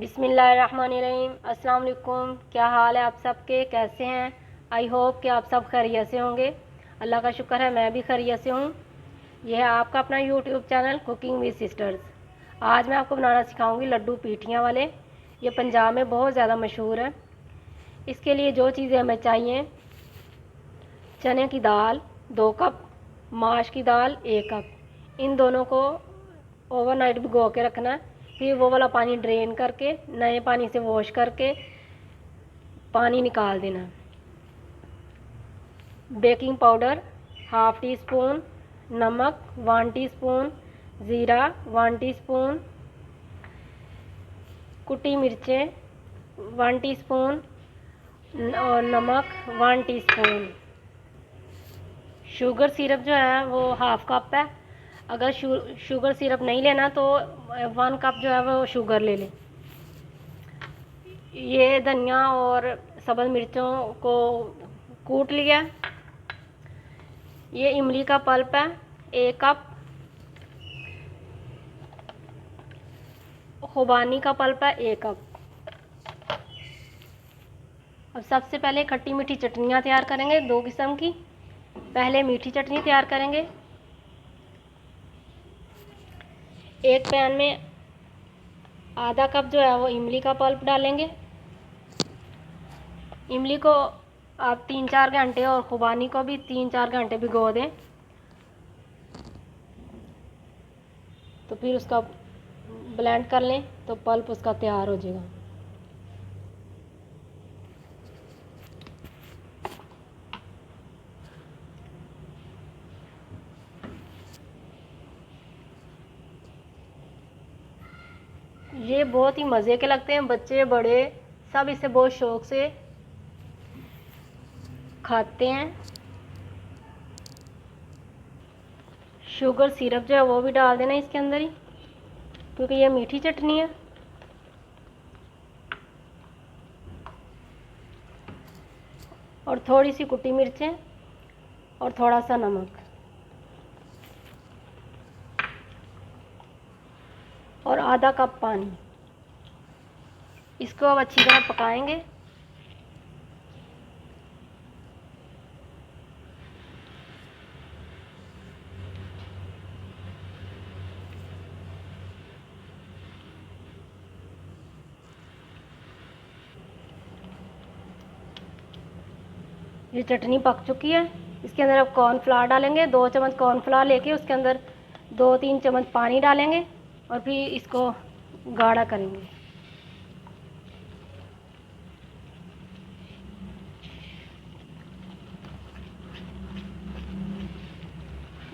बिस्मिल्लाहिर्रहमानिर्रहीम। अस्सलाम वालेकुम। क्या हाल है आप सबके, कैसे हैं? आई होप कि आप सब खैरियत से होंगे। अल्लाह का शुक्र है मैं भी खैरियत से हूँ। यह है आपका अपना YouTube channel cooking with sisters. आज मैं आपको बनाना सिखाऊंगी लड्डू पीठियाँ वाले। ये पंजाब में बहुत ज़्यादा मशहूर है। इसके लिए जो चीज़ें हमें चाहिए, चने की दाल 2 कप, माश की दाल 1 कप। इन दोनों को ओवरनाइट भिगो के रखना है। फिर वो वाला पानी ड्रेन करके नए पानी से वॉश करके पानी निकाल देना। Baking powder half tea spoon, नमक 1 टीस्पून, ज़ीरा 1 टीस्पून, कुटी मिर्चें 1 टीस्पून और नमक 1 टीस्पून। शुगर सिरप जो है वो हाफ़ कप है। अगर शुगर सिरप नहीं लेना तो 1 कप जो है वो शुगर ले लें। ये धनिया और सब्ज़ मिर्चों को कूट लिया। ये इमली का पल्प है 1 कप। खुबानी का पल्प है 1 कप। अब सबसे पहले खट्टी मीठी चटनियाँ तैयार करेंगे 2 किस्म की। पहले मीठी चटनी तैयार करेंगे। एक पैन में आधा कप जो है वो इमली का पल्प डालेंगे। इमली को आप 3-4 घंटे और खुबानी को भी 3-4 घंटे भिगो दें, तो फिर उसका ब्लेंड कर लें तो पल्प उसका तैयार हो जाएगा। ये बहुत ही मज़े के लगते हैं, बच्चे बड़े सब इसे बहुत शौक़ से खाते हैं। शुगर सिरप जो है वो भी डाल देना इसके अंदर ही, क्योंकि ये मीठी चटनी है। और थोड़ी सी कुटी मिर्चें और थोड़ा सा नमक और आधा कप पानी। इसको अब अच्छी तरह पकाएंगे। ये चटनी पक चुकी है। इसके अंदर अब कॉर्नफ्लावर डालेंगे। 2 चम्मच कॉर्नफ्लावर लेके उसके अंदर 2-3 चम्मच पानी डालेंगे और फिर इसको गाढ़ा करेंगे।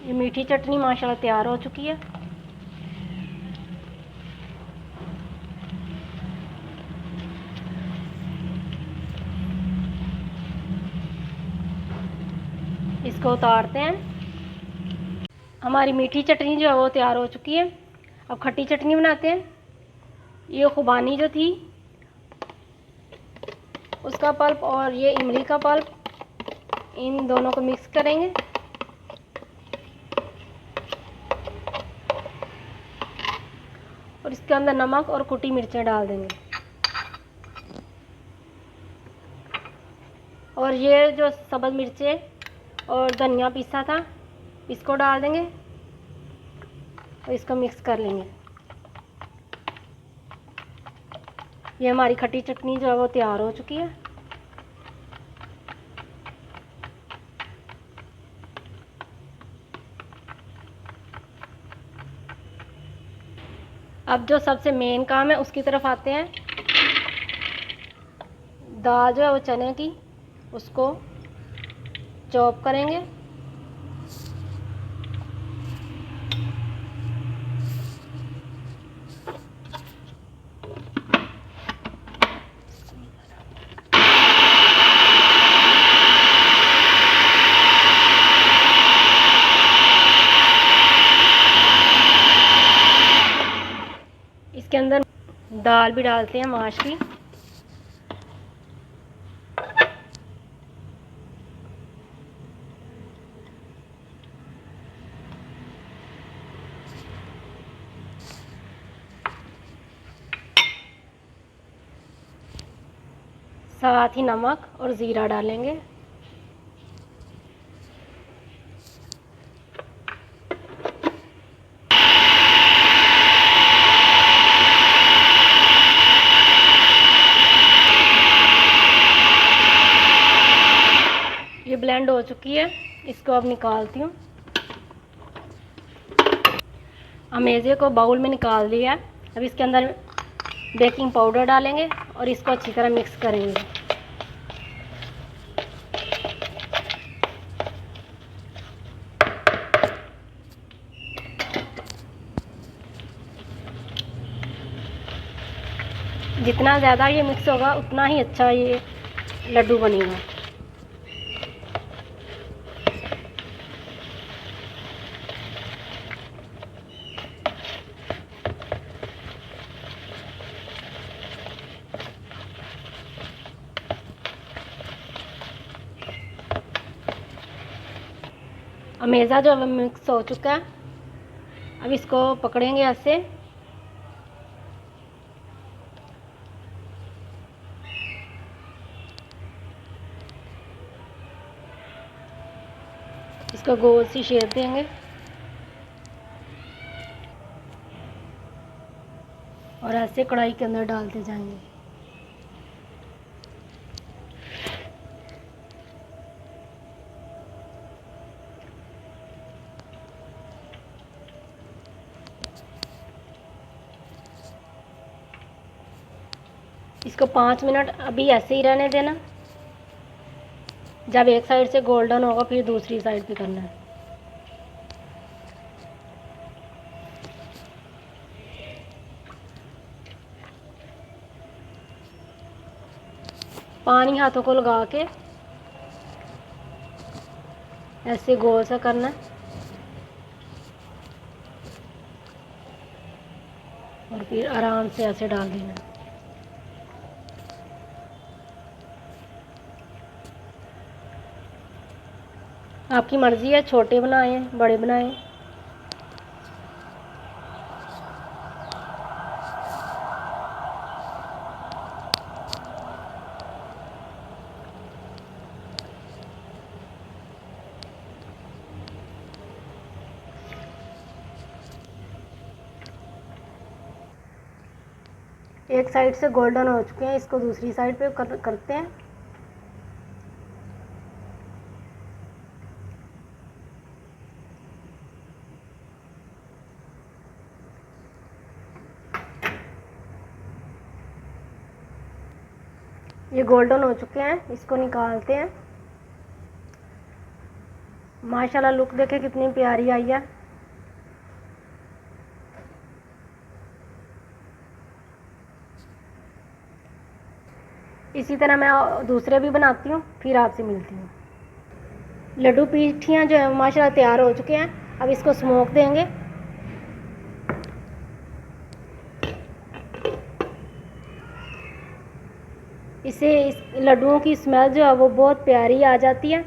ये मीठी चटनी माशाल्लाह तैयार हो चुकी है। इसको उतारते हैं। हमारी मीठी चटनी जो है वो तैयार हो चुकी है। अब खट्टी चटनी बनाते हैं। ये खुबानी जो थी उसका पल्प और ये इमली का पल्प, इन दोनों को मिक्स करेंगे। और इसके अंदर नमक और कुटी मिर्चें डाल देंगे। और ये जो सब्ज़ मिर्चें और धनिया पीसा था इसको डाल देंगे और इसको मिक्स कर लेंगे। ये हमारी खट्टी चटनी जो है वो तैयार हो चुकी है। अब जो सबसे मेन काम है उसकी तरफ आते हैं। दाल जो है वो चने की, उसको चॉप करेंगे। इसके अंदर दाल भी डालते हैं माश की। साथ ही नमक और ज़ीरा डालेंगे। ये ब्लेंड हो चुकी है, इसको अब निकालती हूँ। अमेज़े को बाउल में निकाल दिया। अब इसके अंदर बेकिंग पाउडर डालेंगे और इसको अच्छी तरह मिक्स करेंगे। जितना ज़्यादा ये मिक्स होगा उतना ही अच्छा ये लड्डू बनेगा। अमेज़ा जो मिक्स हो चुका है, अब इसको पकड़ेंगे ऐसे। इसको गोल सी शेप देंगे और ऐसे कढ़ाई के अंदर डालते जाएंगे। इसको 5 मिनट अभी ऐसे ही रहने देना। जब एक साइड से गोल्डन होगा फिर दूसरी साइड पे करना है। पानी हाथों को लगा के ऐसे गोल सा करना है और फिर आराम से ऐसे डाल देना है। आपकी मर्ज़ी है, छोटे बनाएं बड़े बनाएं। एक साइड से गोल्डन हो चुके हैं, इसको दूसरी साइड पे करते हैं। ये गोल्डन हो चुके हैं, इसको निकालते हैं। माशाल्लाह लुक देखे कितनी प्यारी आई है। इसी तरह मैं दूसरे भी बनाती हूँ, फिर आपसे मिलती हूँ। लड्डू पीठियाँ जो है माशाल्लाह तैयार हो चुके हैं। अब इसको स्मोक देंगे। इससे इस लड्डुओं की स्मेल जो है वो बहुत प्यारी आ जाती है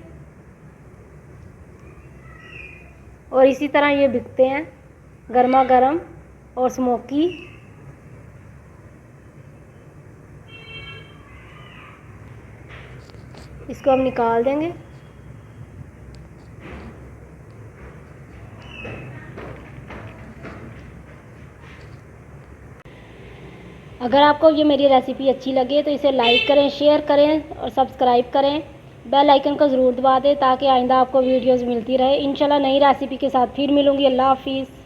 और इसी तरह ये बिकते हैं गर्मा गर्म और स्मोकी। इसको हम निकाल देंगे। अगर आपको ये मेरी रेसिपी अच्छी लगे तो इसे लाइक करें, शेयर करें और सब्सक्राइब करें। बेल आइकन को ज़रूर दबा दें ताकि आइंदा आपको वीडियोस मिलती रहे। इंशाल्लाह नई रेसिपी के साथ फिर मिलूँगी। अल्लाह हाफिज़।